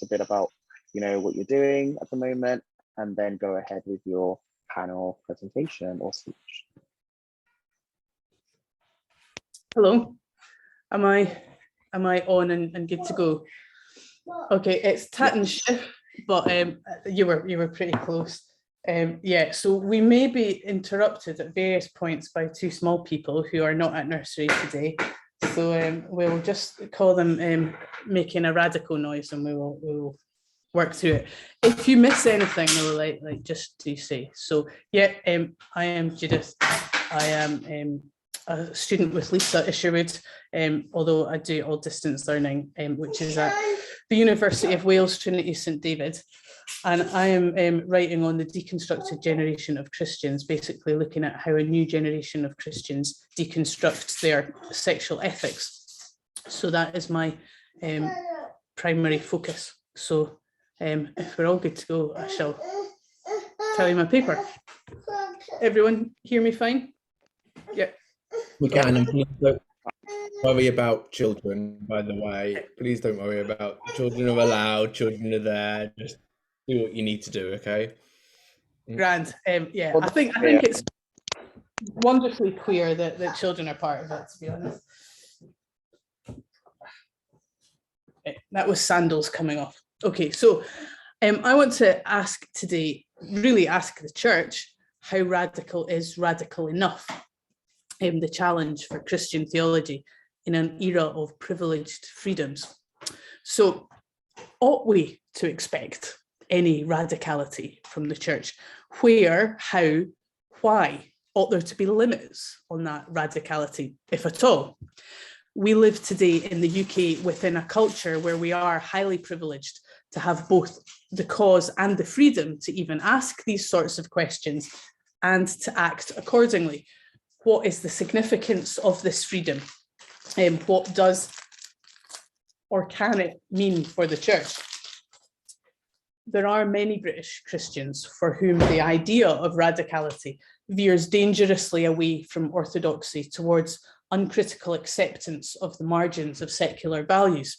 a bit about, what you're doing at the moment, and then go ahead with your panel presentation or speech. Hello, am I on and good to go? Okay, it's Tat and Shiv, but you were pretty close. Yeah, so we may be interrupted at various points by two small people who are not at nursery today. So we'll just call them making a radical noise, and we will work through it. If you miss anything, though, like just to say. So yeah, I am Judith. I am a student with Lisa Isherwood, although I do all distance learning, which is at the University of Wales, Trinity St David. And I am writing on the deconstructed generation of Christians, basically looking at how a new generation of Christians deconstruct their sexual ethics. So that is my primary focus. So if we're all good to go, I shall tell you my paper. Everyone hear me fine? Yeah. We can, and please don't worry about children, by the way. Please don't worry about children are allowed, children are there. Just do what you need to do, okay? Grand. Yeah, I think it's wonderfully clear that children are part of it, to be honest. Okay, that was sandals coming off. Okay, so I want to ask today, really ask the church, how radical is radical enough? The challenge for Christian theology in an era of privileged freedoms. So ought we to expect any radicality from the church? Where, how, why ought there to be limits on that radicality, if at all? We live today in the UK within a culture where we are highly privileged to have both the cause and the freedom to even ask these sorts of questions and to act accordingly. What is the significance of this freedom? What does or can it mean for the church? There are many British Christians for whom the idea of radicality veers dangerously away from orthodoxy towards uncritical acceptance of the margins of secular values.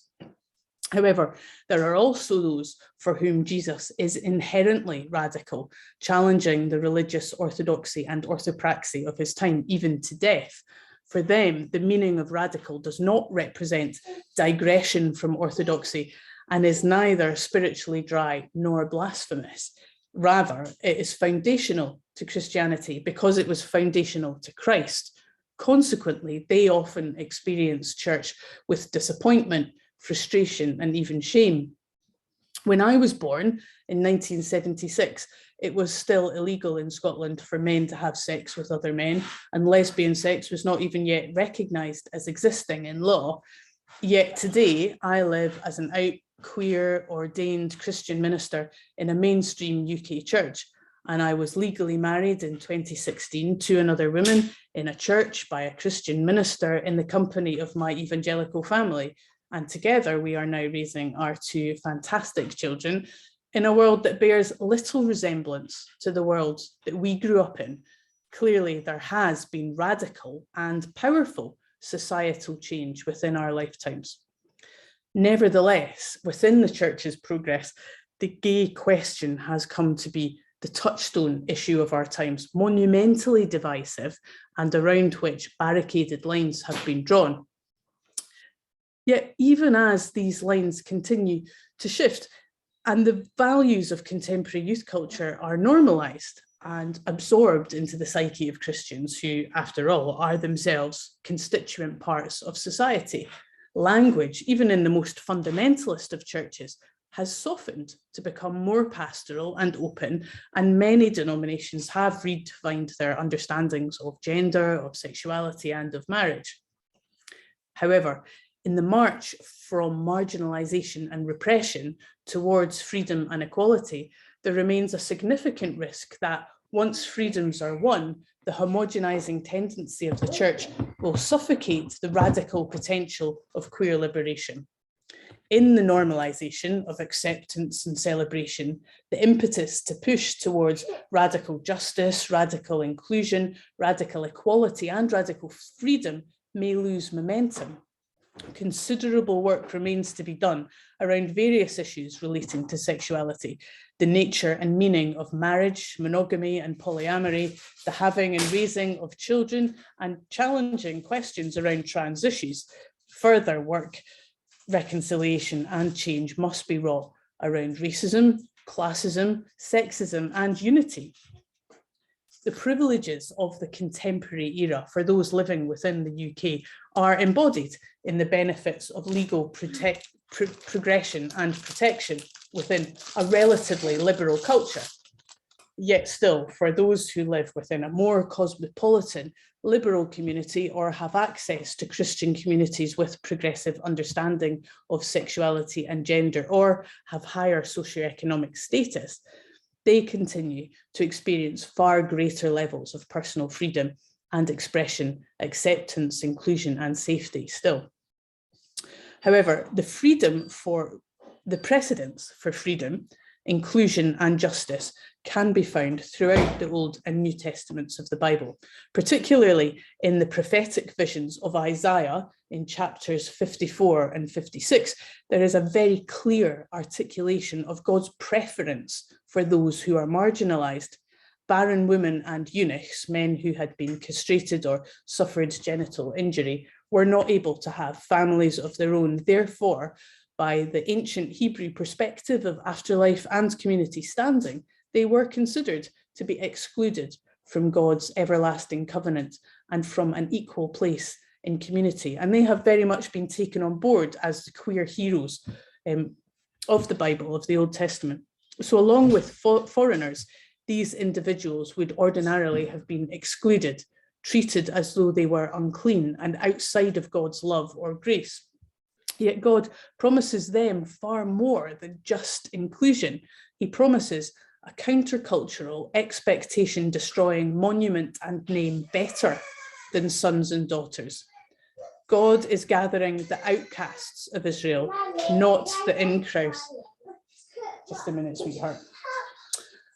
However, there are also those for whom Jesus is inherently radical, challenging the religious orthodoxy and orthopraxy of his time, even to death. For them, the meaning of radical does not represent digression from orthodoxy and is neither spiritually dry nor blasphemous. Rather, it is foundational to Christianity because it was foundational to Christ. Consequently, they often experience church with disappointment, frustration, and even shame. When I was born in 1976, it was still illegal in Scotland for men to have sex with other men, and lesbian sex was not even yet recognised as existing in law. Yet today, I live as an out, queer, ordained Christian minister in a mainstream UK church, and I was legally married in 2016 to another woman in a church by a Christian minister in the company of my evangelical family. And together we are now raising our two fantastic children in a world that bears little resemblance to the world that we grew up in. Clearly, there has been radical and powerful societal change within our lifetimes. Nevertheless, within the church's progress, the gay question has come to be the touchstone issue of our times, monumentally divisive and around which barricaded lines have been drawn. Yet even as these lines continue to shift and the values of contemporary youth culture are normalised and absorbed into the psyche of Christians who, after all, are themselves constituent parts of society, language, even in the most fundamentalist of churches, has softened to become more pastoral and open, and many denominations have redefined their understandings of gender, of sexuality, and of marriage. However, in the march from marginalisation and repression towards freedom and equality, there remains a significant risk that once freedoms are won, the homogenising tendency of the church will suffocate the radical potential of queer liberation. In the normalisation of acceptance and celebration, the impetus to push towards radical justice, radical inclusion, radical equality, and radical freedom may lose momentum. Considerable work remains to be done around various issues relating to sexuality, the nature and meaning of marriage, monogamy and polyamory, the having and raising of children, and challenging questions around trans issues. Further work, reconciliation and change must be wrought around racism, classism, sexism and unity. The privileges of the contemporary era for those living within the UK are embodied in the benefits of legal progression and protection within a relatively liberal culture. Yet still, for those who live within a more cosmopolitan liberal community or have access to Christian communities with progressive understanding of sexuality and gender, or have higher socioeconomic status, they continue to experience far greater levels of personal freedom and expression, acceptance, inclusion, and safety still. However, the precedents for freedom, inclusion, and justice can be found throughout the Old and New Testaments of the Bible, particularly in the prophetic visions of Isaiah in chapters 54 and 56. There is a very clear articulation of God's preference for those who are marginalized. Barren women and eunuchs, men who had been castrated or suffered genital injury, were not able to have families of their own. Therefore, by the ancient Hebrew perspective of afterlife and community standing, they were considered to be excluded from God's everlasting covenant and from an equal place in community. And they have very much been taken on board as the queer heroes of the Bible, of the Old Testament. So along with foreigners, these individuals would ordinarily have been excluded, treated as though they were unclean and outside of God's love or grace. Yet God promises them far more than just inclusion. He promises a countercultural, expectation-destroying monument and name better than sons and daughters. God is gathering the outcasts of Israel, not the in-crowd. Just a minute, sweetheart.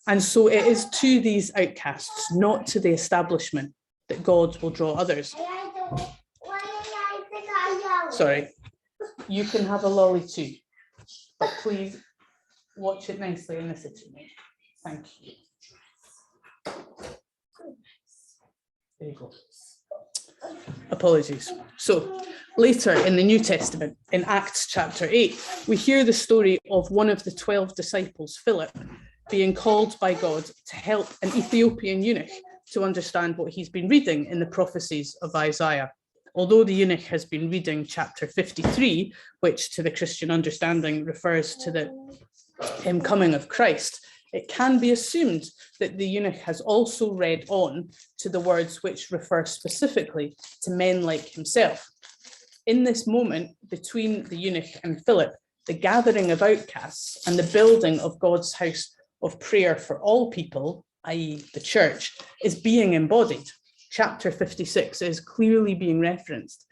And so it is to these outcasts, not to the establishment, that God will draw others. Sorry, you can have a lolly too, but please watch it nicely in the sitting room. Thank you. There you go. Apologies. So later in the New Testament, in Acts chapter 8, we hear the story of one of the 12 disciples, Philip, being called by God to help an Ethiopian eunuch to understand what he's been reading in the prophecies of Isaiah. Although the eunuch has been reading chapter 53, which to the Christian understanding refers to the coming of Christ, it can be assumed that the eunuch has also read on to the words which refer specifically to men like himself. In this moment between the eunuch and Philip, the gathering of outcasts and the building of God's house of prayer for all people, i.e. the church, is being embodied. Chapter 56 is clearly being referenced.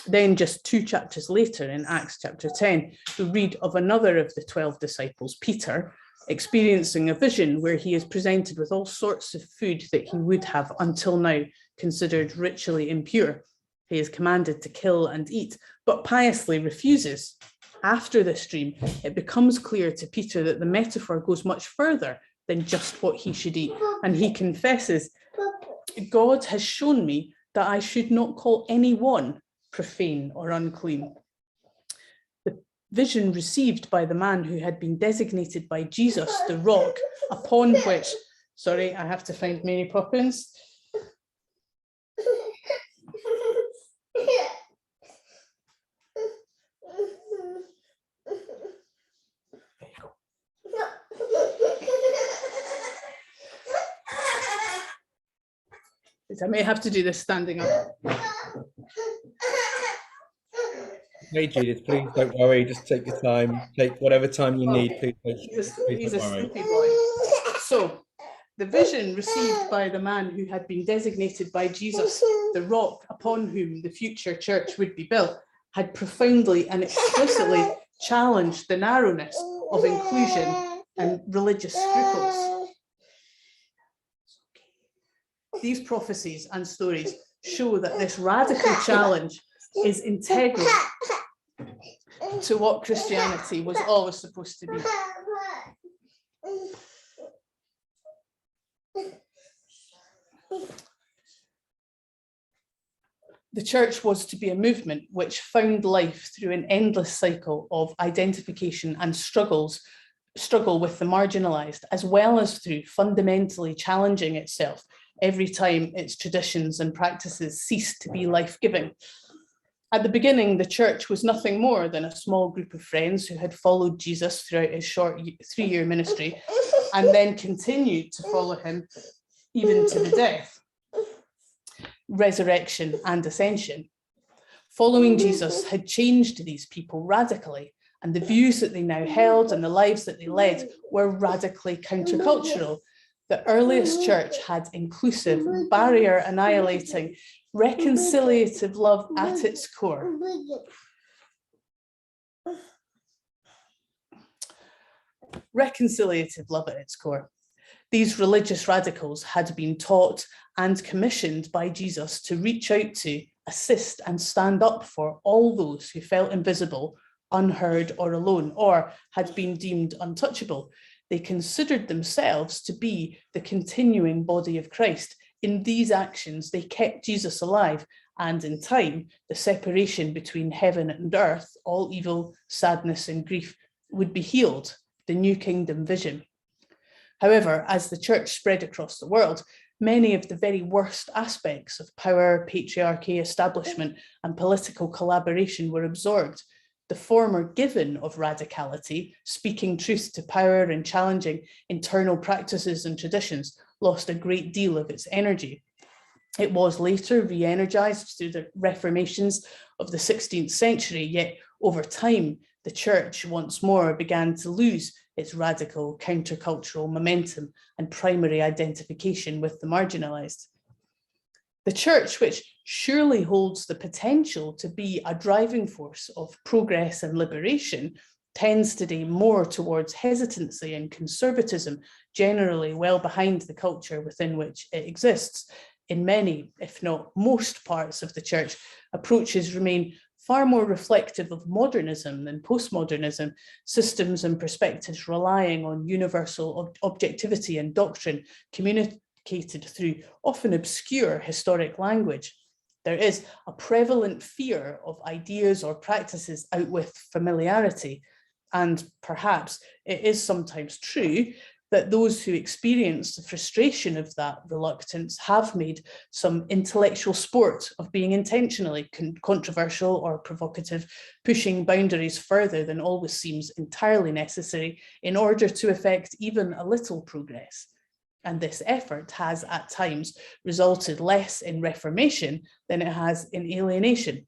Then just 2 chapters later in Acts chapter 10, we read of another of the 12 disciples, Peter, experiencing a vision where he is presented with all sorts of food that he would have until now considered ritually impure. He is commanded to kill and eat, but piously refuses. After this dream, it becomes clear to Peter that the metaphor goes much further than just what he should eat. And he confesses, God has shown me that I should not call anyone profane or unclean. The vision received by the man who had been designated by Jesus, the rock, upon which, sorry, I have to find Mary Poppins. I may have to do this standing up. Hey Judith, please don't worry. Just take your time. Take whatever time you need. He's a sleepy boy. So, the vision received by the man who had been designated by Jesus, the rock upon whom the future church would be built, had profoundly and explicitly challenged the narrowness of inclusion and religious scruples. These prophecies and stories show that this radical challenge is integral to what Christianity was always supposed to be. The church was to be a movement which found life through an endless cycle of identification and struggle with the marginalized, as well as through fundamentally challenging itself every time its traditions and practices ceased to be life-giving. At the beginning, the church was nothing more than a small group of friends who had followed Jesus throughout his short 3-year ministry and then continued to follow him even to the death, resurrection and ascension. Following Jesus had changed these people radically, and the views that they now held and the lives that they led were radically countercultural. The earliest church had inclusive, barrier-annihilating, reconciliative love at its core. Reconciliative love at its core. These religious radicals had been taught and commissioned by Jesus to reach out to, assist, and stand up for all those who felt invisible, unheard, or alone, or had been deemed untouchable. They considered themselves to be the continuing body of Christ. In these actions, they kept Jesus alive, and in time, the separation between heaven and earth, all evil, sadness, and grief, would be healed, the new kingdom vision. However, as the church spread across the world, many of the very worst aspects of power, patriarchy, establishment, and political collaboration were absorbed. The former given of radicality, speaking truth to power and challenging internal practices and traditions, lost a great deal of its energy. It was later re-energized through the reformations of the 16th century, yet over time, the church once more began to lose its radical countercultural momentum and primary identification with the marginalized. The church, which surely holds the potential to be a driving force of progress and liberation, tends today more towards hesitancy and conservatism, generally well behind the culture within which it exists. In many, if not most parts of the church, approaches remain far more reflective of modernism than postmodernism, systems and perspectives relying on universal objectivity and doctrine communicated through often obscure historic language. There is a prevalent fear of ideas or practices out with familiarity, and perhaps it is sometimes true that those who experience the frustration of that reluctance have made some intellectual sport of being intentionally controversial or provocative, pushing boundaries further than always seems entirely necessary in order to effect even a little progress. And this effort has at times resulted less in reformation than it has in alienation.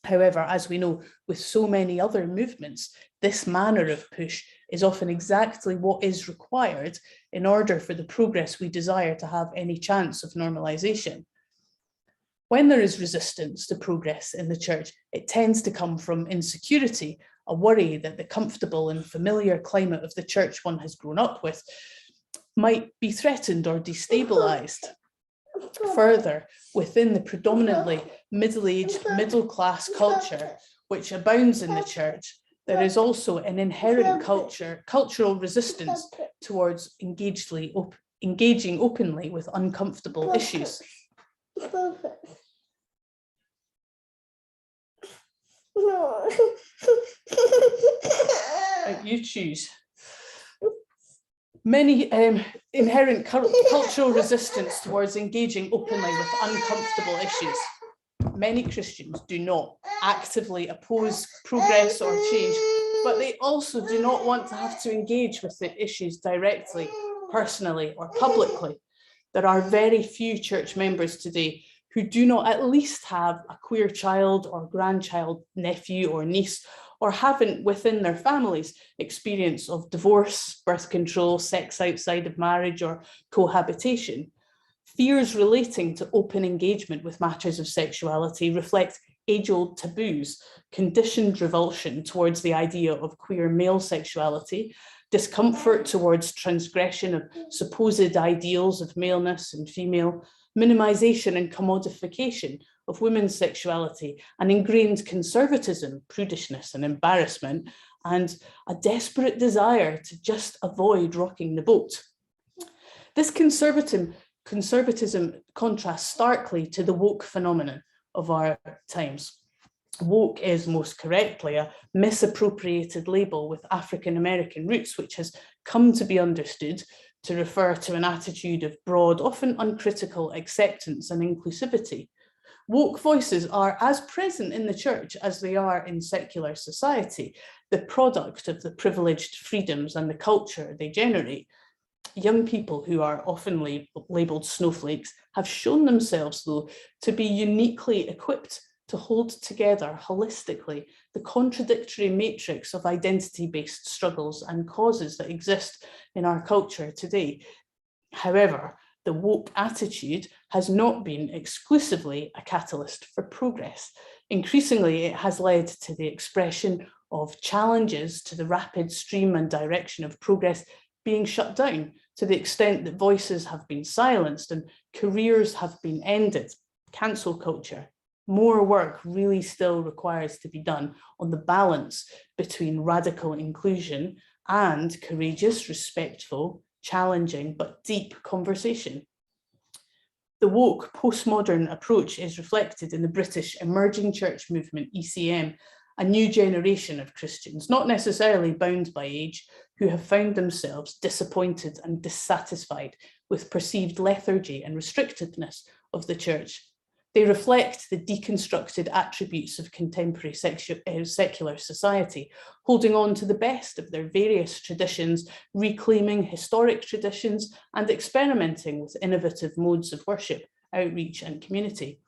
However, as we know, with so many other movements, this manner of push is often exactly what is required in order for the progress we desire to have any chance of normalization. When there is resistance to progress in the church, it tends to come from insecurity, a worry that the comfortable and familiar climate of the church one has grown up with might be threatened or destabilized. Further, within the predominantly middle-aged, middle-class culture which abounds in the church, there is also an inherent cultural resistance towards engaging openly with uncomfortable issues. You choose. Many inherent cultural resistance towards engaging openly with uncomfortable issues. Many Christians do not actively oppose progress or change, but they also do not want to have to engage with the issues directly, personally, or publicly. There are very few church members today who do not at least have a queer child or grandchild, nephew or niece, or haven't within their families experience of divorce, birth control, sex outside of marriage, or cohabitation. Fears relating to open engagement with matters of sexuality reflect age-old taboos, conditioned revulsion towards the idea of queer male sexuality, discomfort towards transgression of supposed ideals of maleness and female, minimization and commodification of women's sexuality, an ingrained conservatism, prudishness and embarrassment, and a desperate desire to just avoid rocking the boat. This conservatism contrasts starkly to the woke phenomenon of our times. Woke is most correctly a misappropriated label with African-American roots, which has come to be understood to refer to an attitude of broad, often uncritical acceptance and inclusivity. Woke voices are as present in the church as they are in secular society, the product of the privileged freedoms and the culture they generate. Young people who are often labelled snowflakes have shown themselves, though, to be uniquely equipped to hold together holistically the contradictory matrix of identity-based struggles and causes that exist in our culture today. However, the woke attitude has not been exclusively a catalyst for progress. Increasingly, it has led to the expression of challenges to the rapid stream and direction of progress being shut down, to the extent that voices have been silenced and careers have been ended. Cancel culture. More work really still requires to be done on the balance between radical inclusion and courageous, respectful, challenging, but deep conversation. The woke postmodern approach is reflected in the British Emerging Church Movement, ECM, a new generation of Christians, not necessarily bound by age, who have found themselves disappointed and dissatisfied with perceived lethargy and restrictedness of the church. They reflect the deconstructed attributes of contemporary secular society, holding on to the best of their various traditions, reclaiming historic traditions, and experimenting with innovative modes of worship, outreach, and community.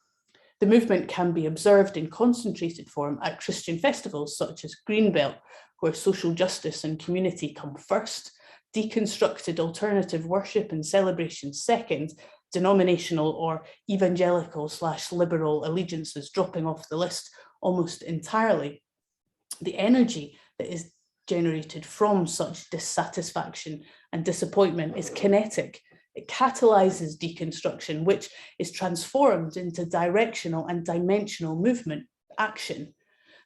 The movement can be observed in concentrated form at Christian festivals such as Greenbelt, where social justice and community come first, deconstructed alternative worship and celebration second, denominational or evangelical/liberal allegiances dropping off the list almost entirely. The energy that is generated from such dissatisfaction and disappointment is kinetic. It catalyzes deconstruction, which is transformed into directional and dimensional movement action.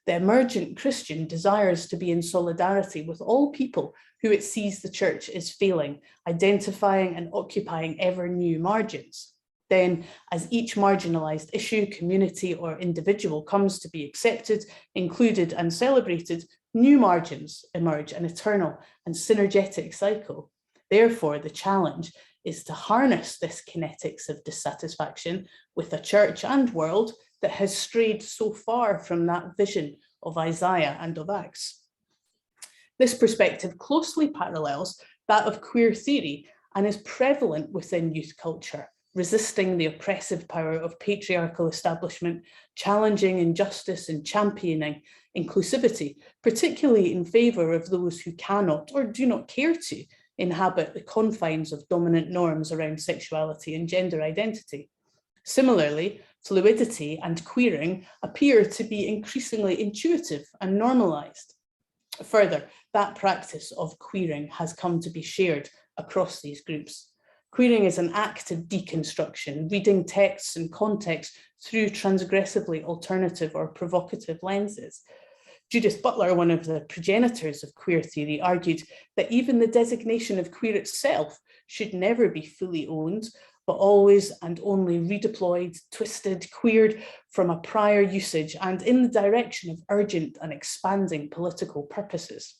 The emergent Christian desires to be in solidarity with all people who it sees the church is failing, identifying and occupying ever new margins. Then, as each marginalized issue, community, or individual comes to be accepted, included, and celebrated, new margins emerge, an eternal and synergetic cycle. Therefore, the challenge is to harness this kinetics of dissatisfaction with a church and world that has strayed so far from that vision of Isaiah and of Acts. This perspective closely parallels that of queer theory and is prevalent within youth culture, resisting the oppressive power of patriarchal establishment, challenging injustice and championing inclusivity, particularly in favour of those who cannot or do not care to inhabit the confines of dominant norms around sexuality and gender identity. Similarly, fluidity and queering appear to be increasingly intuitive and normalised. Further, that practice of queering has come to be shared across these groups. Queering is an act of deconstruction, reading texts and context through transgressively alternative or provocative lenses. Judith Butler, one of the progenitors of queer theory, argued that even the designation of queer itself should never be fully owned, but always and only redeployed, twisted, queered from a prior usage and in the direction of urgent and expanding political purposes.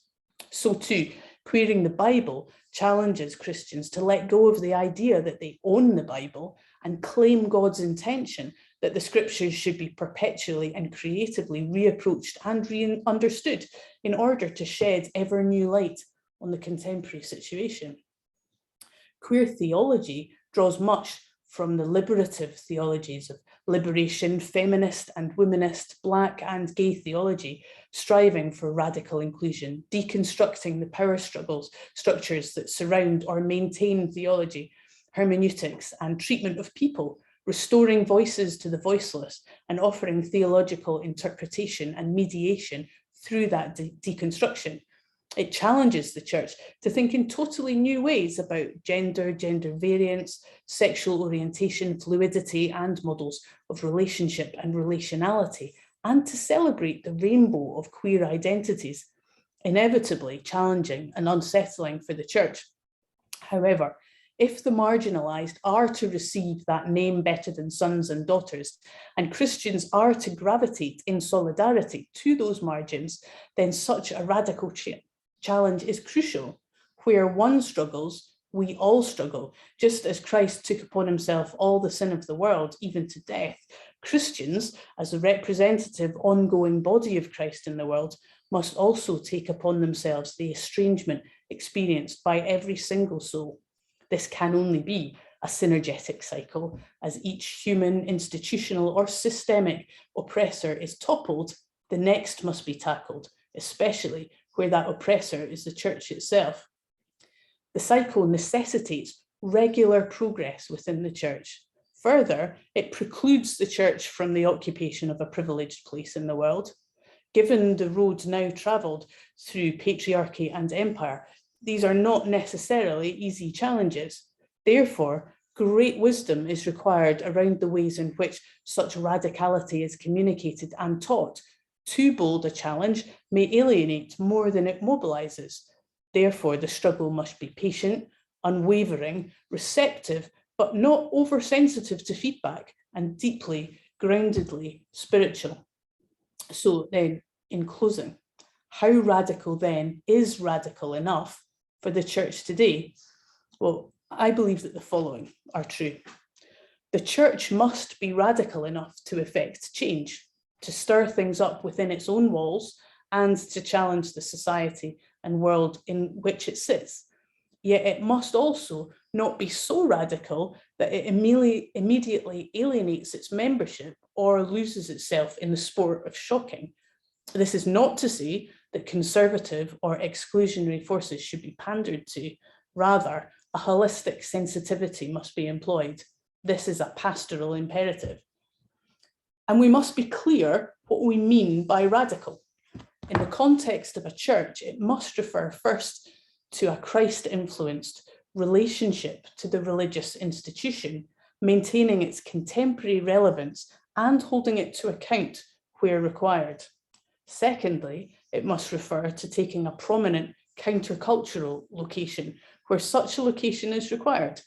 So too, queering the Bible challenges Christians to let go of the idea that they own the Bible and claim God's intention that the scriptures should be perpetually and creatively reapproached and understood in order to shed ever new light on the contemporary situation. Queer theology draws much from the liberative theologies of liberation, feminist and womanist, Black and gay theology, striving for radical inclusion, deconstructing the power structures that surround or maintain theology, hermeneutics and treatment of people, restoring voices to the voiceless and offering theological interpretation and mediation through that deconstruction. It challenges the church to think in totally new ways about gender, gender variance, sexual orientation, fluidity, and models of relationship and relationality, and to celebrate the rainbow of queer identities, inevitably challenging and unsettling for the church. However, if the marginalised are to receive that name better than sons and daughters, and Christians are to gravitate in solidarity to those margins, then such a radical challenge is crucial. Where one struggles, we all struggle. Just as Christ took upon himself all the sin of the world, even to death, Christians, as the representative ongoing body of Christ in the world, must also take upon themselves the estrangement experienced by every single soul. This can only be a synergetic cycle. As each human, institutional, or systemic oppressor is toppled, the next must be tackled, especially where that oppressor is the church itself. The cycle necessitates regular progress within the church. Further, it precludes the church from the occupation of a privileged place in the world. Given the road now travelled through patriarchy and empire, these are not necessarily easy challenges. Therefore, great wisdom is required around the ways in which such radicality is communicated and taught. Too bold a challenge may alienate more than it mobilizes. Therefore, the struggle must be patient, unwavering, receptive, but not oversensitive to feedback, and deeply, groundedly spiritual. So then, in closing, how radical then is radical enough for the church today? Well, I believe that the following are true. The church must be radical enough to effect change, to stir things up within its own walls, and to challenge the society and world in which it sits. Yet it must also not be so radical that it immediately alienates its membership or loses itself in the sport of shocking. This is not to say that conservative or exclusionary forces should be pandered to. Rather, a holistic sensitivity must be employed. This is a pastoral imperative. And we must be clear what we mean by radical. In the context of a church, it must refer first to a Christ-influenced relationship to the religious institution, maintaining its contemporary relevance and holding it to account where required. Secondly, it must refer to taking a prominent countercultural location where such a location is required,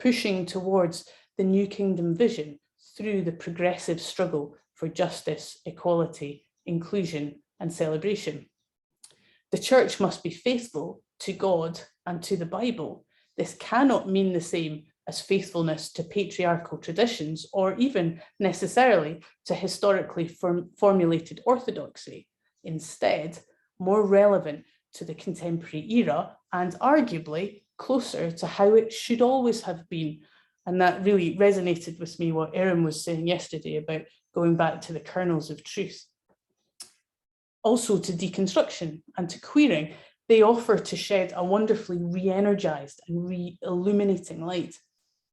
pushing towards the New Kingdom vision through the progressive struggle for justice, equality, inclusion, and celebration. The church must be faithful to God and to the Bible. This cannot mean the same as faithfulness to patriarchal traditions or even necessarily to historically formulated orthodoxy. Instead, more relevant to the contemporary era and arguably closer to how it should always have been. And that really resonated with me, what Erin was saying yesterday about going back to the kernels of truth. Also to deconstruction and to queering, they offer to shed a wonderfully re-energized and re-illuminating light.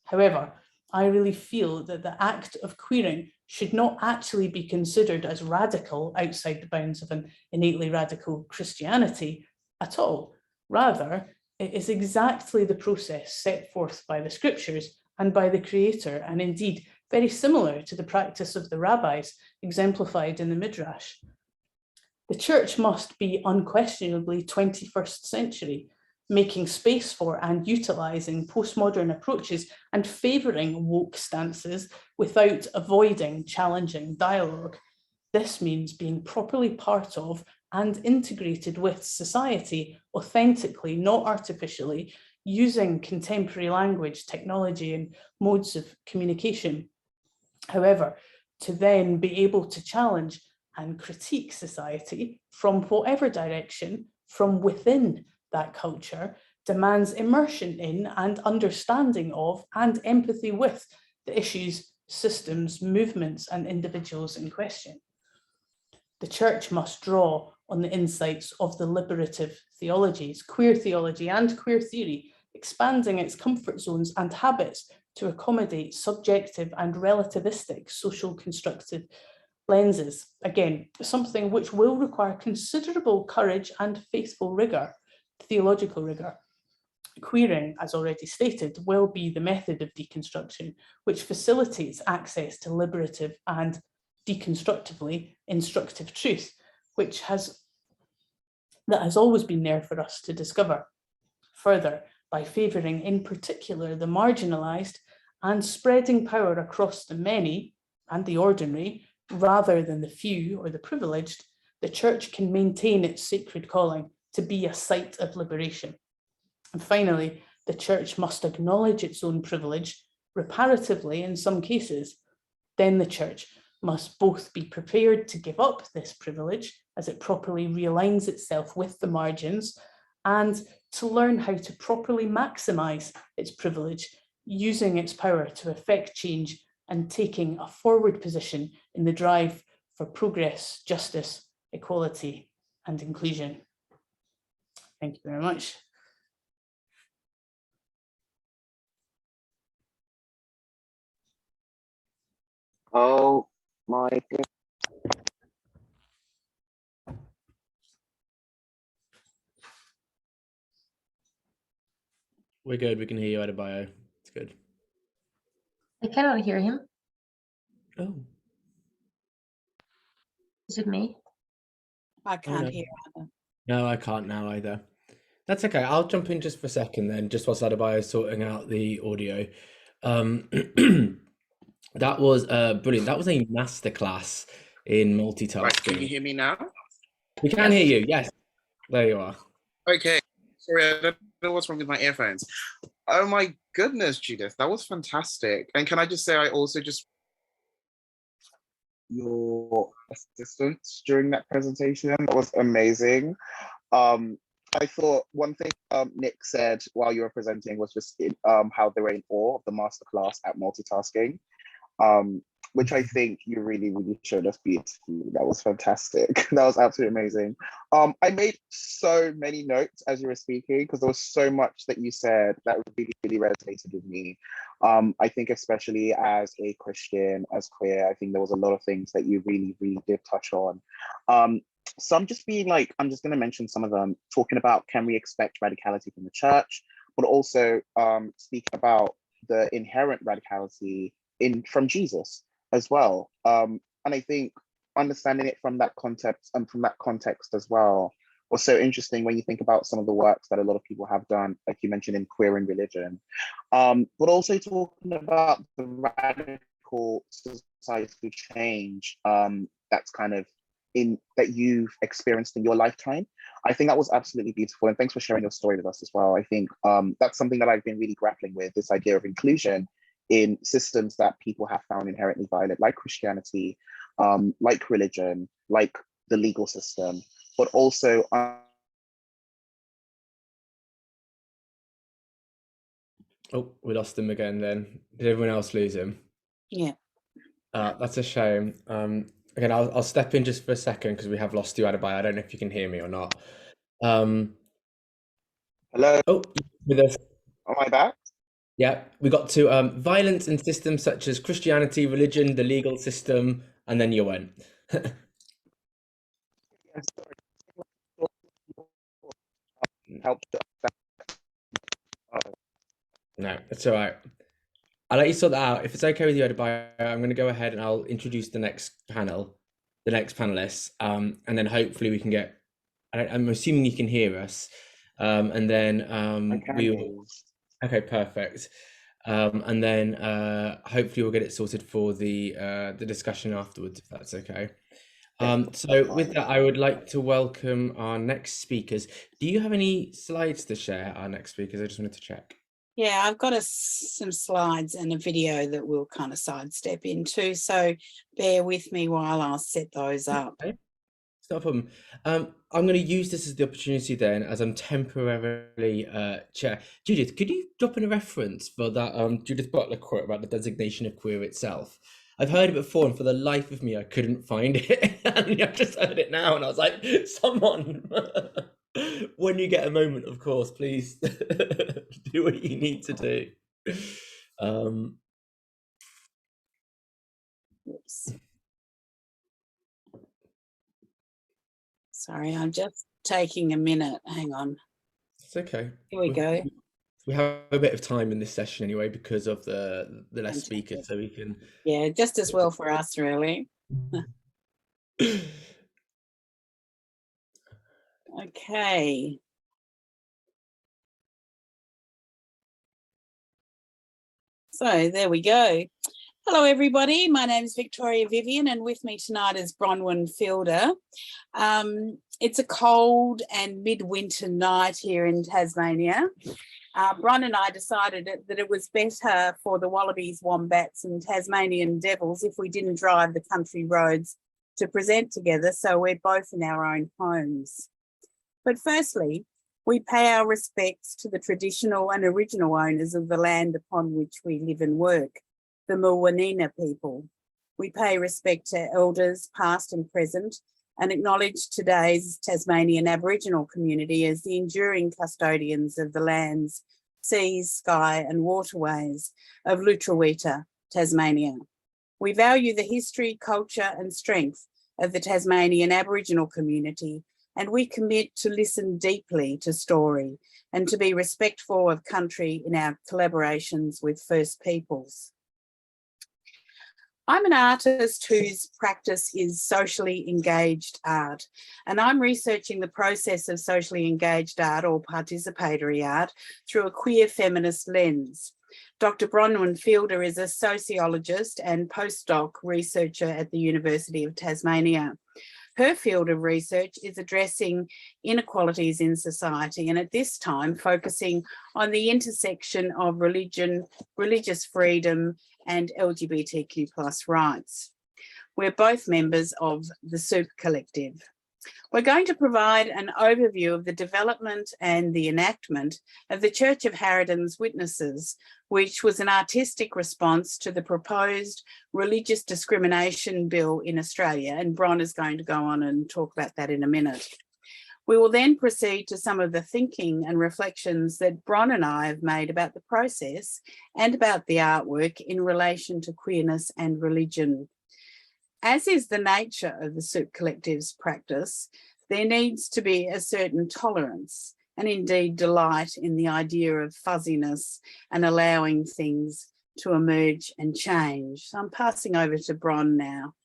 However, I really feel that the act of queering should not actually be considered as radical outside the bounds of an innately radical Christianity at all. Rather, it is exactly the process set forth by the scriptures and by the Creator, and indeed very similar to the practice of the rabbis exemplified in the Midrash. The church must be unquestionably 21st century, making space for and utilising postmodern approaches and favouring woke stances without avoiding challenging dialogue. This means being properly part of and integrated with society authentically, not artificially, using contemporary language, technology, and modes of communication. However, to then be able to challenge and critique society from whatever direction, from within that culture, demands immersion in and understanding of and empathy with the issues, systems, movements, and individuals in question. The church must draw on the insights of the liberative theologies, queer theology and queer theory, expanding its comfort zones and habits to accommodate subjective and relativistic social constructive lenses. Again, something which will require considerable courage and faithful rigour, theological rigour. Queering, as already stated, will be the method of deconstruction which facilitates access to liberative and deconstructively instructive truth, that has always been there for us to discover. Further, by favouring in particular the marginalised and spreading power across the many and the ordinary, rather than the few or the privileged, the Church can maintain its sacred calling to be a site of liberation. And finally, the Church must acknowledge its own privilege, reparatively in some cases. Then the Church must both be prepared to give up this privilege as it properly realigns itself with the margins, and to learn how to properly maximise its privilege, using its power to effect change and taking a forward position in the drive for progress, justice, equality, and inclusion. Thank you very much. Oh my goodness. We're good. We can hear you, Adebayo. It's good. I cannot hear him. Oh. Is it me? I can't no. hear either. No, I can't now either. That's okay. I'll jump in just for a second then, just whilst Adebayo is sorting out the audio. That was brilliant. That was a masterclass in multitasking. Right, can you hear me now? We can hear you. Yes, there you are. Okay. Sorry, I don't know what's wrong with my earphones. Oh my goodness, Judith, that was fantastic. And can I just say, I also just Your assistance during that presentation, that was amazing. I thought one thing Nick said while you were presenting was just how they were in awe of the masterclass at multitasking, which I think you really showed us beautifully. That was fantastic. That was absolutely amazing. I made so many notes as you were speaking because there was so much that you said that really resonated with me. I think especially as a Christian, as queer, I think there was a lot of things that you really did touch on. Some just being like, I'm just going to mention some of them, talking about can we expect radicality from the church, but also speaking about the inherent radicality from Jesus as well. And I think understanding it from that context as well was so interesting when you think about some of the works that a lot of people have done, like you mentioned in Queering Religion, but also talking about the radical societal change that's kind of that you've experienced in your lifetime. I think that was absolutely beautiful, and thanks for sharing your story with us as well. I think that's something that I've been really grappling with, this idea of inclusion in systems that people have found inherently violent, like Christianity, like religion, like the legal system, but also Oh, we lost him again then. Did everyone else lose him? Yeah. That's a shame. Again, I'll step in just for a second because we have lost you, Adebayo. I don't know if you can hear me or not. hello, Oh, with us. am I back? Yeah, we got to violence in systems such as Christianity, religion, the legal system, and then you went. Yes, help. No, it's all right. I'll let you sort that out. If it's okay with you, Adebayo, I'm going to go ahead and I'll introduce the next panelists, and then hopefully we can get. I'm assuming you can hear us, and then we will. Okay, perfect. And then hopefully we'll get it sorted for the discussion afterwards, if that's okay. So with that, I would like to welcome our next speakers. Do you have any slides to share, our next speakers? I just wanted to check. Yeah, I've got some slides and a video that we'll kind of sidestep into. So bear with me while I'll set those up. Okay. It's not a problem. I'm going to use this as the opportunity then, as I'm temporarily chair. Judith, could you drop in a reference for that Judith Butler quote about the designation of queer itself? I've heard it before, and for the life of me, I couldn't find it. And I've just heard it now, and I was like, someone, when you get a moment, of course, please do what you need to do. Oops. Sorry, I'm just taking a minute. Hang on. It's okay. Here we go. We have a bit of time in this session anyway because of the less Fantastic. speakers, so we can. Yeah, just as well for us, really. Okay. So there we go. Hello, everybody. My name is Victoria Vivian, and with me tonight is Bronwyn Fielder. It's a cold and midwinter night here in Tasmania. Bron and I decided that it was better for the Wallabies, Wombats and Tasmanian Devils if we didn't drive the country roads to present together, so we're both in our own homes. But firstly, we pay our respects to the traditional and original owners of the land upon which we live and work, the Muwinina people. We pay respect to elders past and present and acknowledge today's Tasmanian Aboriginal community as the enduring custodians of the lands, seas, sky and waterways of Lutruwita, Tasmania. We value the history, culture and strength of the Tasmanian Aboriginal community, and we commit to listen deeply to story and to be respectful of country in our collaborations with First Peoples. I'm an artist whose practice is socially engaged art, and I'm researching the process of socially engaged art or participatory art through a queer feminist lens. Dr. Bronwyn Fielder is a sociologist and postdoc researcher at the University of Tasmania. Her field of research is addressing inequalities in society, and at this time focusing on the intersection of religion, religious freedom and LGBTQ+ rights. We're both members of the Soup Collective. We're going to provide an overview of the development and the enactment of the Church of Harridan's Witnesses, which was an artistic response to the proposed religious discrimination bill in Australia, and Bron is going to go on and talk about that in a minute. We will then proceed to some of the thinking and reflections that Bron and I have made about the process and about the artwork in relation to queerness and religion. As is the nature of the Soup Collective's practice, there needs to be a certain tolerance and indeed delight in the idea of fuzziness and allowing things to emerge and change. So I'm passing over to Bron now.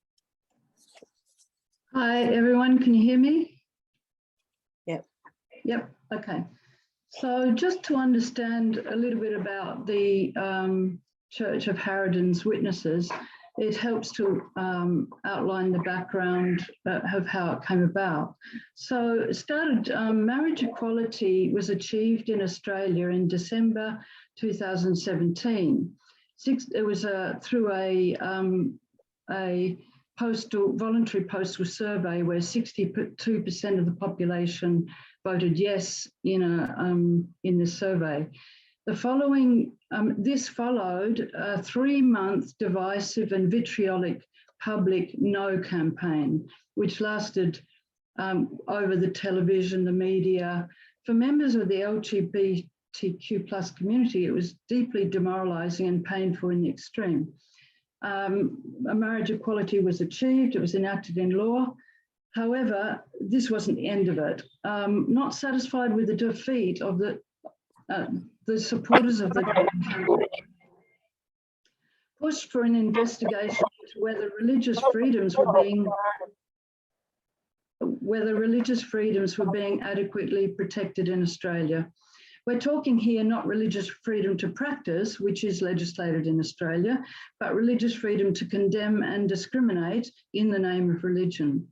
Hi, everyone. Can you hear me? Yep. Okay. So just to understand a little bit about the Church of Harridan's Witnesses, it helps to outline the background of how it came about. So it started, marriage equality was achieved in Australia in December 2017. It was through a voluntary postal survey where 62% of the population voted yes in the survey. This followed a 3-month divisive and vitriolic public no campaign, which lasted over the television, the media. For members of the LGBTQ+ community, it was deeply demoralising and painful in the extreme. A marriage equality was achieved, it was enacted in law. However, this wasn't the end of it. Not satisfied with the defeat of the supporters of the pushed for an investigation into whether religious freedoms were being adequately protected in Australia. We're talking here not religious freedom to practice, which is legislated in Australia, but religious freedom to condemn and discriminate in the name of religion.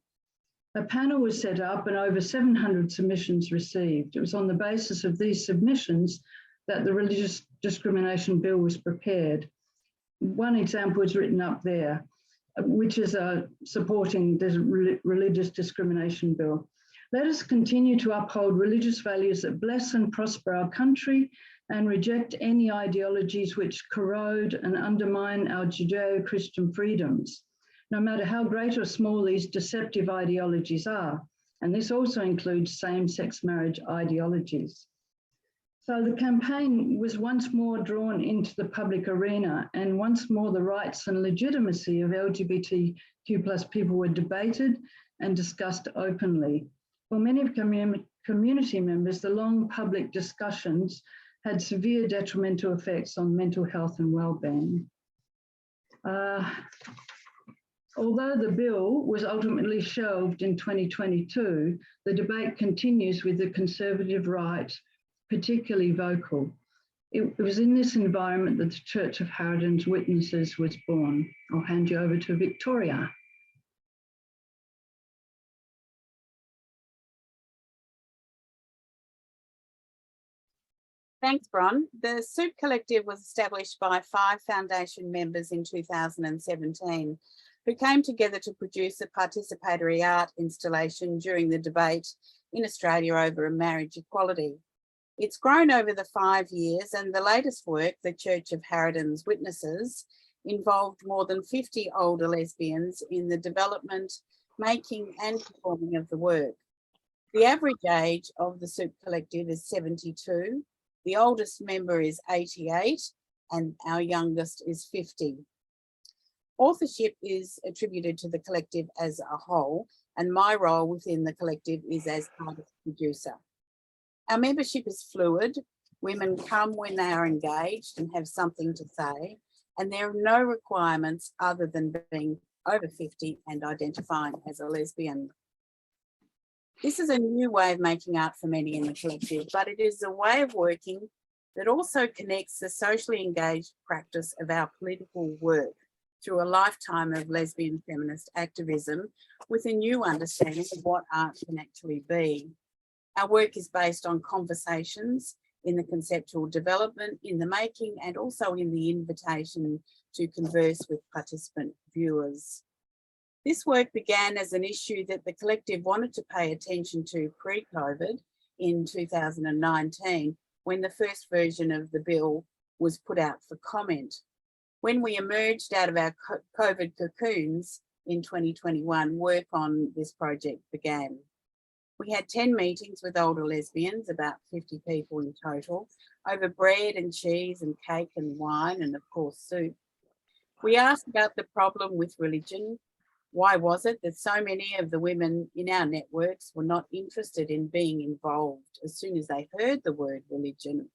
A panel was set up and over 700 submissions received. It was on the basis of these submissions that the Religious Discrimination Bill was prepared. One example is written up there, which is supporting the Religious Discrimination Bill. Let us continue to uphold religious values that bless and prosper our country and reject any ideologies which corrode and undermine our Judeo-Christian freedoms, no matter how great or small these deceptive ideologies are. And this also includes same-sex marriage ideologies. So the campaign was once more drawn into the public arena, and once more the rights and legitimacy of LGBTQ+ people were debated and discussed openly. For many of community members, the long public discussions had severe detrimental effects on mental health and well-being. Although the bill was ultimately shelved in 2022, the debate continues with the Conservative right particularly vocal. It was in this environment that the Church of Harridan's Witnesses was born. I'll hand you over to Victoria. Thanks, Bron. The Soup Collective was established by 5 foundation members in 2017 who came together to produce a participatory art installation during the debate in Australia over marriage equality. It's grown over the 5 years, and the latest work, the Church of Harridan's Witnesses, involved more than 50 older lesbians in the development, making and performing of the work. The average age of the Soup Collective is 72. The oldest member is 88 and our youngest is 50. Authorship is attributed to the collective as a whole, and my role within the collective is as artist producer. Our membership is fluid. Women come when they are engaged and have something to say, and there are no requirements other than being over 50 and identifying as a lesbian. This is a new way of making art for many in the collective, but it is a way of working that also connects the socially engaged practice of our political work through a lifetime of lesbian feminist activism with a new understanding of what art can actually be. Our work is based on conversations in the conceptual development, in the making, and also in the invitation to converse with participant viewers. This work began as an issue that the collective wanted to pay attention to pre-COVID in 2019, when the first version of the bill was put out for comment. When we emerged out of our COVID cocoons in 2021, work on this project began. We had 10 meetings with older lesbians, about 50 people in total, over bread and cheese and cake and wine and of course soup. We asked about the problem with religion. Why was it that so many of the women in our networks were not interested in being involved as soon as they heard the word religion?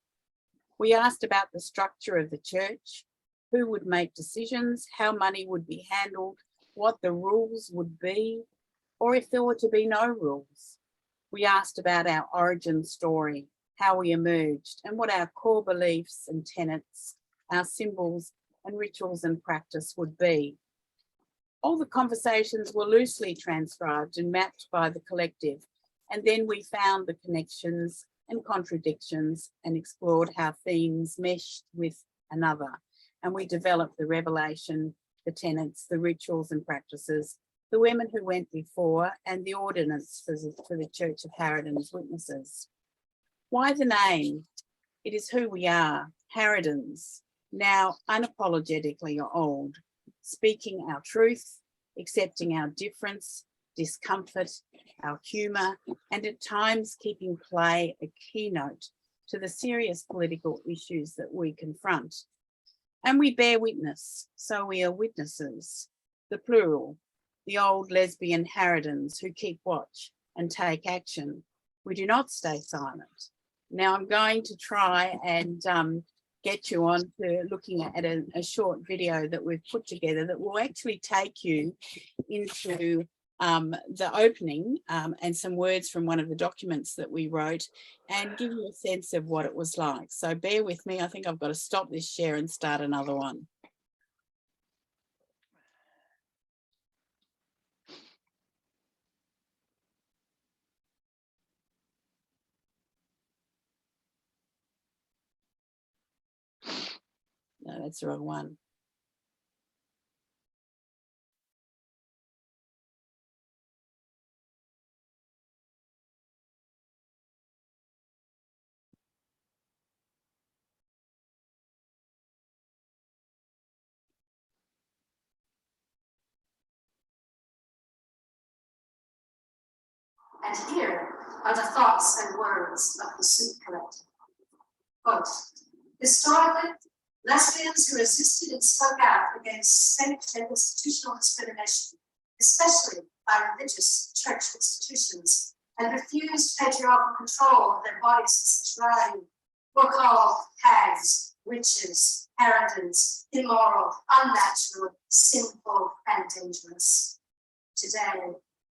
We asked about the structure of the church, who would make decisions, how money would be handled, what the rules would be, or if there were to be no rules. We asked about our origin story, how we emerged, and what our core beliefs and tenets, our symbols and rituals and practice would be. All the conversations were loosely transcribed and mapped by the collective, and then we found the connections and contradictions and explored how themes meshed with another. And we developed the revelation, the tenets, the rituals and practices, the women who went before, and the ordinance for the Church of Harridan's Witnesses. Why the name? It is who we are, Harridans, now unapologetically old, speaking our truth, accepting our difference, discomfort, our humour, and at times keeping play a keynote to the serious political issues that we confront. And we bear witness, so we are witnesses, the plural, the old lesbian Harridans who keep watch and take action. We do not stay silent. Now I'm going to try and get you on to looking at a short video that we've put together that will actually take you into the opening and some words from one of the documents that we wrote and give you a sense of what it was like. So bear with me. I think I've got to stop this share and start another one. No, that's the wrong one. And here are the thoughts and words of the Soup Collective. Quote, historically, lesbians who resisted and spoke out against state and institutional discrimination, especially by religious church institutions, and refused patriarchal control of their bodies and sexuality were called hags, witches, harridans, immoral, unnatural, sinful, and dangerous. Today,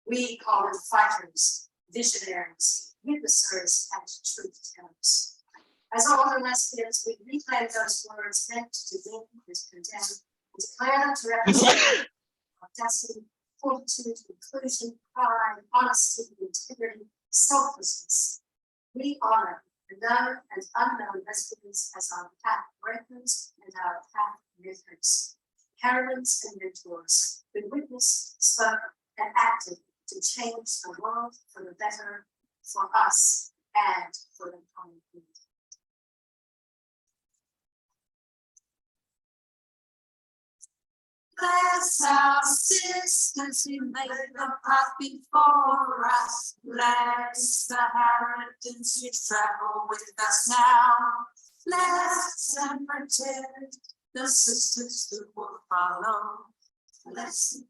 we call them fighters, visionaries, witnessers, and truth tellers. As older lesbians, we reclaim those words meant to demean and condemn, and declare them to represent audacity, fortitude, inclusion, pride, honesty, integrity, selflessness. We honor the known and unknown lesbians as our path breakers and our path makers, heroines and mentors who witnessed, spoke, and acted to change the world for the better for us and for the common good. Bless our sisters who made the path before us. Bless the Harridans who travel with us now. Bless and protect the sisters who will follow. Bless them.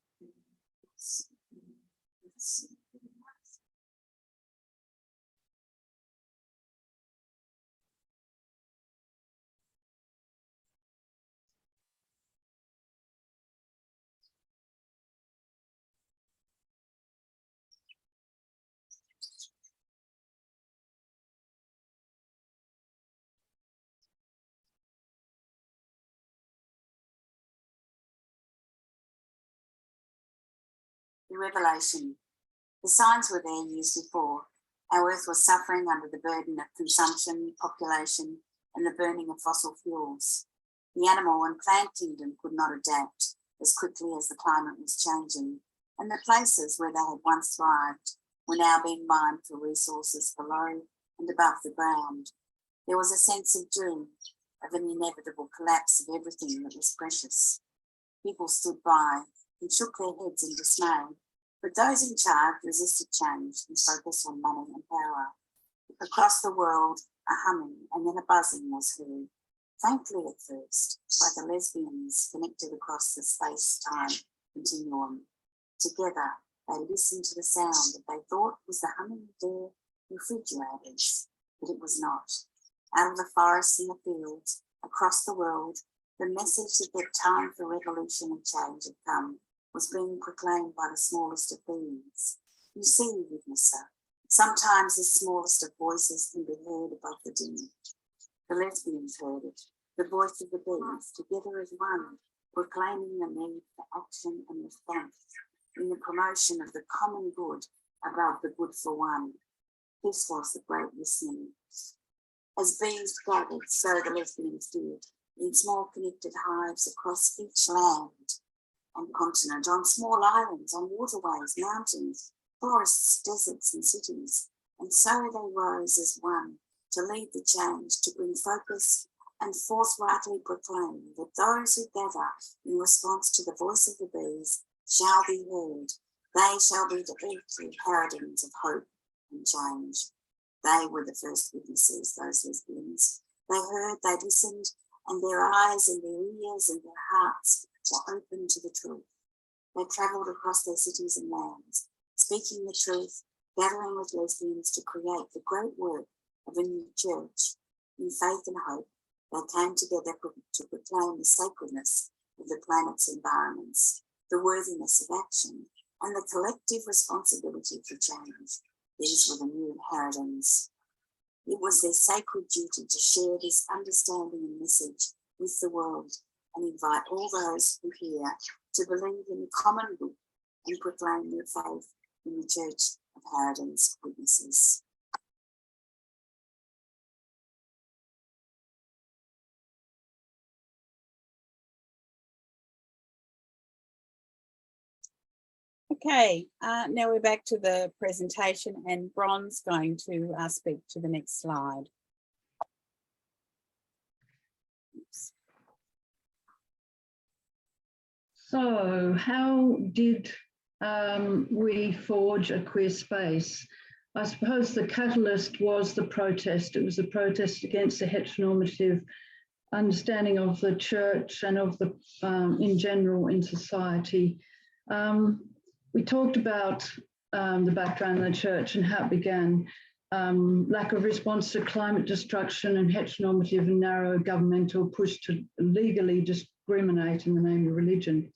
The revelation. The signs were there years before. Our earth was suffering under the burden of consumption, population, and the burning of fossil fuels. The animal and plant kingdom could not adapt as quickly as the climate was changing, and the places where they had once thrived were now being mined for resources below and above the ground. There was a sense of doom, of an inevitable collapse of everything that was precious. People stood by and shook their heads in dismay, but those in charge resisted change and focused on money and power. Across the world, a humming and then a buzzing was heard, faintly at first, by the lesbians connected across the space-time continuum. Together, they listened to the sound that they thought was the humming of their refrigerators, but it was not. Out of the forests and the fields, across the world, the message that their time for revolution and change had come was being proclaimed by the smallest of beings. You see, witnesser, sometimes the smallest of voices can be heard above the din. The lesbians heard it, the voice of the bees, together as one, proclaiming the need for action and response in the promotion of the common good above the good for one. This was the great listening. As bees gathered, so the lesbians did, in small connected hives across each land and continent, on small islands, on waterways, mountains, forests, deserts, and cities. And so they rose as one to lead the change, to bring focus and forthrightly proclaim that those who gather in response to the voice of the bees shall be heard. They shall be the earthly harridans of hope and change. They were the first witnesses, those lesbians. They heard, they listened, and their eyes and their ears and their hearts were open to the truth. They travelled across their cities and lands, speaking the truth, gathering with lesbians to create the great work of a new church. In faith and hope, they came together to proclaim the sacredness of the planet's environments, the worthiness of action, and the collective responsibility for change. These were the new Harridans. It was their sacred duty to share this understanding and message with the world and invite all those who hear to believe in the common good and proclaim their faith in the Church of Harridans Witnesses. Okay, now we're back to the presentation and Bron's going to speak to the next slide. Oops. So how did we forge a queer space? I suppose the catalyst was the protest. It was a protest against the heteronormative understanding of the church and of the, in general, in society. We talked about the background of the church and how it began. Lack of response to climate destruction and heteronormative and narrow governmental push to legally discriminate in the name of religion.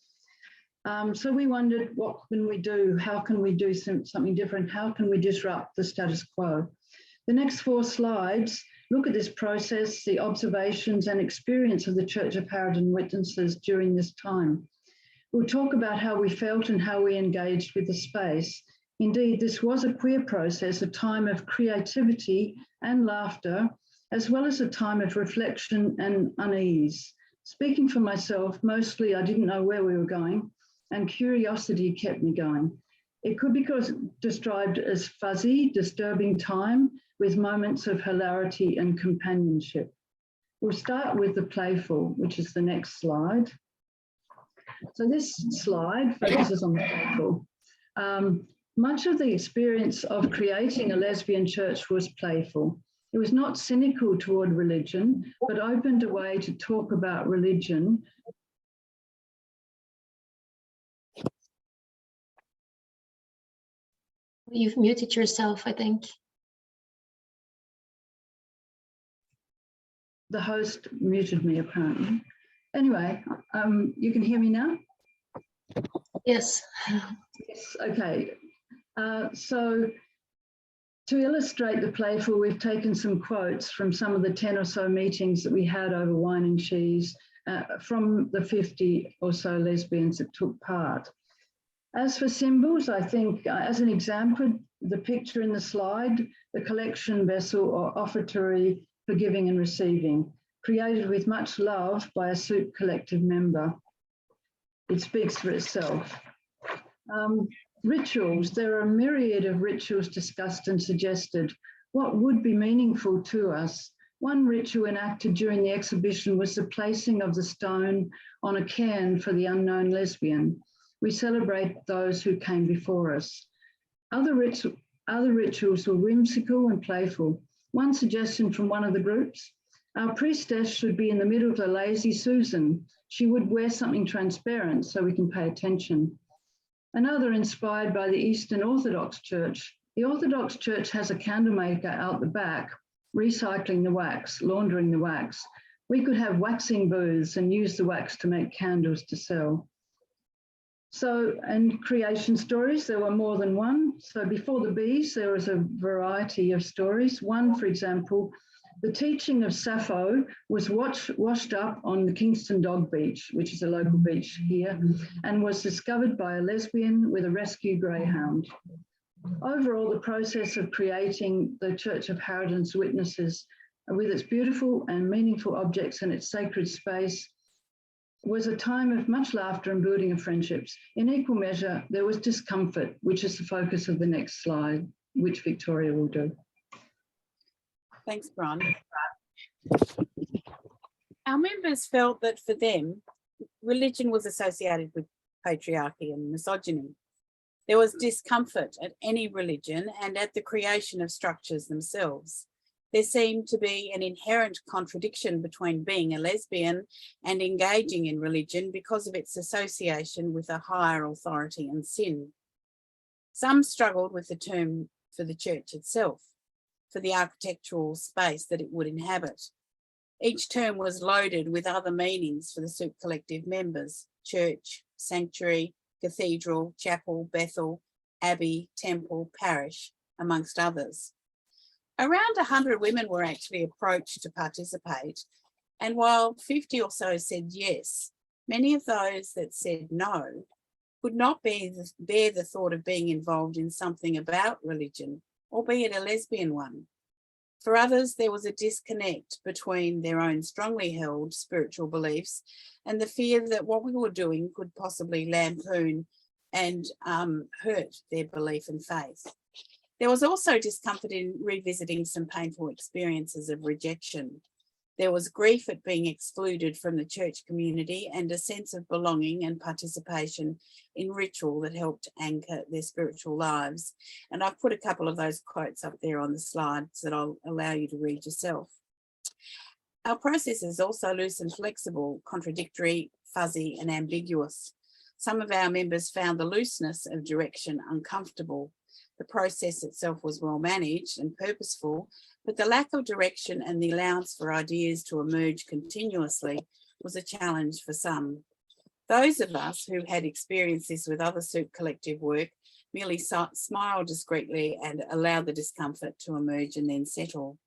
So we wondered, what can we do? How can we do something different? How can we disrupt the status quo? The next 4 slides look at this process, the observations and experience of the Church of Haradin witnesses during this time. We'll talk about how we felt and how we engaged with the space. Indeed, this was a queer process, a time of creativity and laughter, as well as a time of reflection and unease. Speaking for myself, mostly I didn't know where we were going, and curiosity kept me going. It could be described as fuzzy, disturbing time with moments of hilarity and companionship. We'll start with the playful, which is the next slide. So this slide focuses on the playful. Much of the experience of creating a lesbian church was playful. It was not cynical toward religion, but opened a way to talk about religion. You've muted yourself, I think. The host muted me, apparently. Anyway, you can hear me now? Yes. Yes, okay. So to illustrate the playful, we've taken some quotes from some of the 10 or so meetings that we had over wine and cheese from the 50 or so lesbians that took part. As for symbols, I think as an example, the picture in the slide, the collection vessel or offertory for giving and receiving, created with much love by a Soup Collective member. It speaks for itself. Rituals, there are a myriad of rituals discussed and suggested. What would be meaningful to us? One ritual enacted during the exhibition was the placing of the stone on a cairn for the unknown lesbian. We celebrate those who came before us. Other rituals were whimsical and playful. One suggestion from one of the groups, our priestess should be in the middle of a lazy Susan. She would wear something transparent so we can pay attention. Another inspired by the Eastern Orthodox Church. The Orthodox Church has a candle maker out the back, recycling the wax, laundering the wax. We could have waxing booths and use the wax to make candles to sell. So, and creation stories, there were more than one. So before the bees, there was a variety of stories. One, for example, the teaching of Sappho was washed up on the Kingston Dog Beach, which is a local beach here, and was discovered by a lesbian with a rescue greyhound. Overall, the process of creating the Church of Haradin's witnesses with its beautiful and meaningful objects and its sacred space was a time of much laughter and building of friendships. In equal measure, there was discomfort, which is the focus of the next slide, which Victoria will do. Thanks, Bron. Our members felt that for them, religion was associated with patriarchy and misogyny. There was discomfort at any religion and at the creation of structures themselves. There seemed to be an inherent contradiction between being a lesbian and engaging in religion because of its association with a higher authority and sin. Some struggled with the term for the church itself, for the architectural space that it would inhabit. Each term was loaded with other meanings for the Soup Collective members: church, sanctuary, cathedral, chapel, Bethel, abbey, temple, parish, amongst others. Around 100 women were actually approached to participate, and while 50 or so said yes, many of those that said no could not bear the thought of being involved in something about religion, albeit a lesbian one. For others, there was a disconnect between their own strongly held spiritual beliefs and the fear that what we were doing could possibly lampoon and hurt their belief and faith. There was also discomfort in revisiting some painful experiences of rejection. There was grief at being excluded from the church community and a sense of belonging and participation in ritual that helped anchor their spiritual lives. And I've put a couple of those quotes up there on the slides that I'll allow you to read yourself. Our process is also loose and flexible, contradictory, fuzzy, and ambiguous. Some of our members found the looseness of direction uncomfortable. The process itself was well managed and purposeful, but the lack of direction and the allowance for ideas to emerge continuously was a challenge for some. Those of us who had experienced this with other Soup Collective work merely smiled discreetly and allowed the discomfort to emerge and then settle.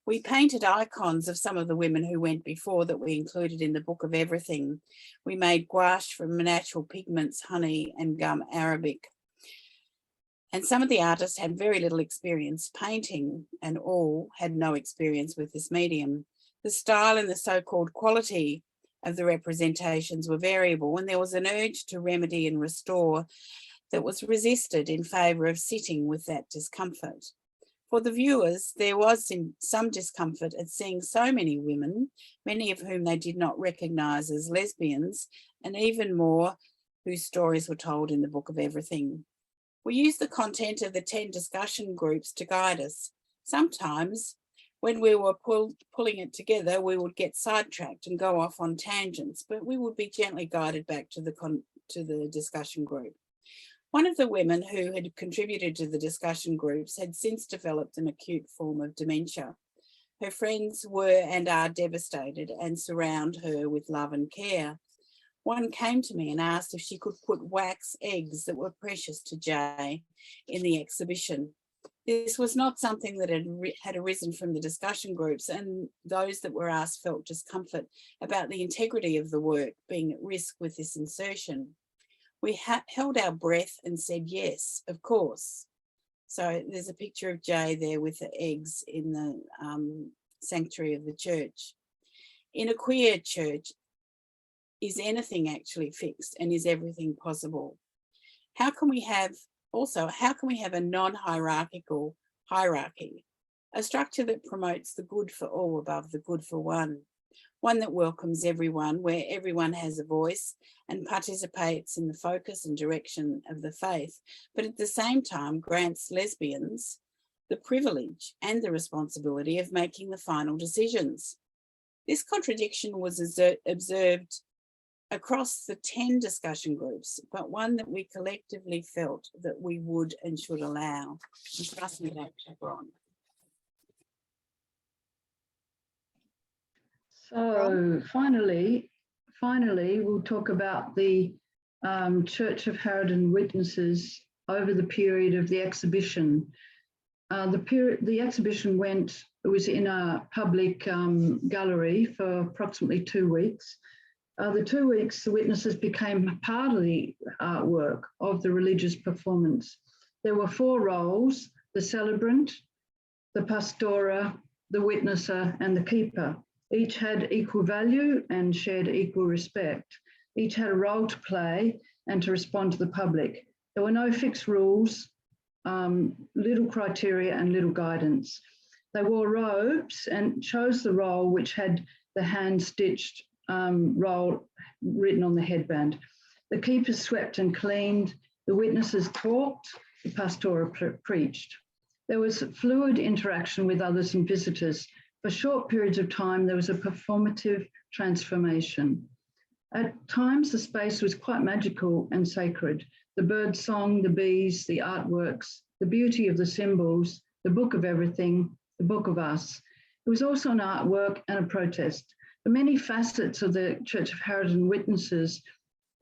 We painted icons of some of the women who went before that we included in the Book of Everything. We made gouache from natural pigments, honey and gum arabic. And some of the artists had very little experience painting, and all had no experience with this medium. The style and the so-called quality of the representations were variable, and there was an urge to remedy and restore that was resisted in favour of sitting with that discomfort. For the viewers, there was some discomfort at seeing so many women, many of whom they did not recognise as lesbians, and even more whose stories were told in the Book of Everything. We used the content of the 10 discussion groups to guide us. Sometimes, when we were pulling it together, we would get sidetracked and go off on tangents, but we would be gently guided back to the discussion group. One of the women who had contributed to the discussion groups had since developed an acute form of dementia. Her friends were and are devastated and surround her with love and care. One came to me and asked if she could put wax eggs that were precious to Jay in the exhibition. This was not something that had arisen from the discussion groups, and those that were asked felt discomfort about the integrity of the work being at risk with this insertion. We held our breath and said, yes, of course. So there's a picture of Jay there with the eggs in the sanctuary of the church. In a queer church, is anything actually fixed, and is everything possible? How can we have a non-hierarchical hierarchy, a structure that promotes the good for all above the good for one that welcomes everyone, where everyone has a voice and participates in the focus and direction of the faith, but at the same time grants lesbians the privilege and the responsibility of making the final decisions? This contradiction was observed across the 10 discussion groups, but one that we collectively felt that we would and should allow. And pass me back to Bron. So finally, we'll talk about the Church of Haradin witnesses over the period of the exhibition. The exhibition was in a public gallery for approximately 2 weeks. The 2 weeks, the witnesses became part of the artwork of the religious performance. There were 4 roles: the celebrant, the pastora, the witnesser, and the keeper. Each had equal value and shared equal respect. Each had a role to play and to respond to the public. There were no fixed rules, little criteria and little guidance. They wore robes and chose the role which had the hand-stitched role written on the headband. The keepers swept and cleaned, the witnesses talked, the pastora preached. There was fluid interaction with others and visitors. For short periods of time, there was a performative transformation. At times, the space was quite magical and sacred. The bird song, the bees, the artworks, the beauty of the symbols, the Book of Everything, the Book of Us. It was also an artwork and a protest. The many facets of the Church of Haradin witnesses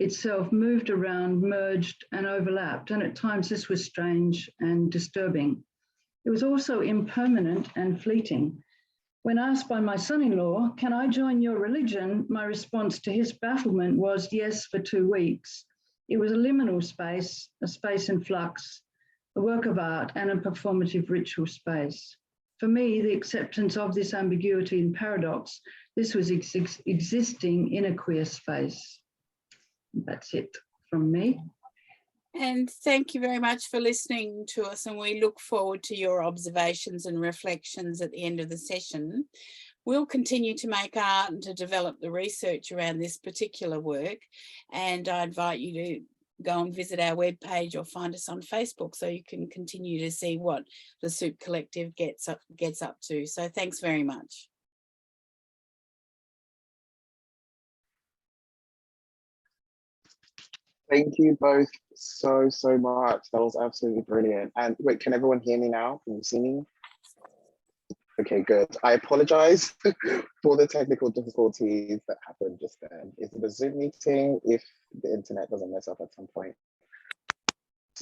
itself moved around, merged and overlapped, and at times this was strange and disturbing. It was also impermanent and fleeting. When asked by my son-in-law, "Can I join your religion?" my response to his bafflement was yes, for 2 weeks. It was a liminal space, a space in flux, a work of art and a performative ritual space. For me, the acceptance of this ambiguity and paradox, this was existing in a queer space. That's it from me. And thank you very much for listening to us, and we look forward to your observations and reflections at the end of the session. We'll continue to make art and to develop the research around this particular work, and I invite you to go and visit our webpage or find us on Facebook so you can continue to see what the Soup Collective gets up to. So thanks very much. Thank you both so much. That was absolutely brilliant. And wait, can everyone hear me now? Can you see me? Okay, good. I apologize for the technical difficulties that happened just then. Is it a Zoom meeting if the internet doesn't mess up at some point?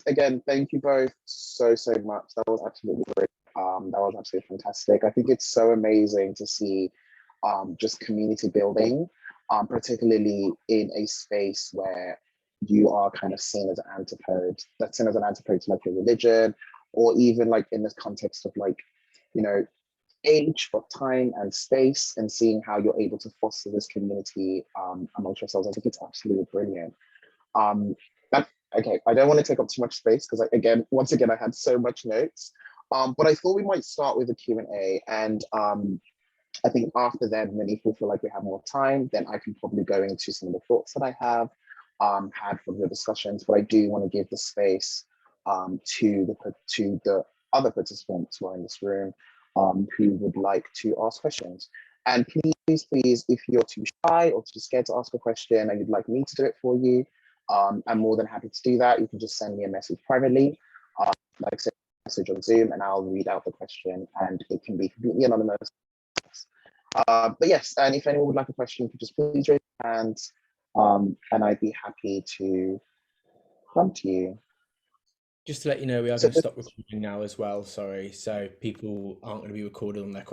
Again, thank you both so much. That was absolutely great. That was absolutely fantastic. I think it's so amazing to see just community building, particularly in a space where you are kind of seen as an antipode, that's seen as an antipode to like your religion, or even like in this context of like, you know, age of time and space, and seeing how you're able to foster this community amongst yourselves. I think it's absolutely brilliant. Okay, I don't want to take up too much space because once again, I had so much notes, but I thought we might start with a Q&A, and I think after then, when if we feel like we have more time, then I can probably go into some of the thoughts that I have had from the discussions, but I do want to give the space to the other participants who are in this room who would like to ask questions. And please, if you're too shy or too scared to ask a question and you'd like me to do it for you, I'm more than happy to do that. You can just send me a message privately, like say a message on Zoom, and I'll read out the question, and it can be completely anonymous. But yes, and if anyone would like a question, you could just please raise your hands, and I'd be happy to come to you. Just to let you know, we are So going to stop recording now as well. Sorry, so people aren't going to be recorded on their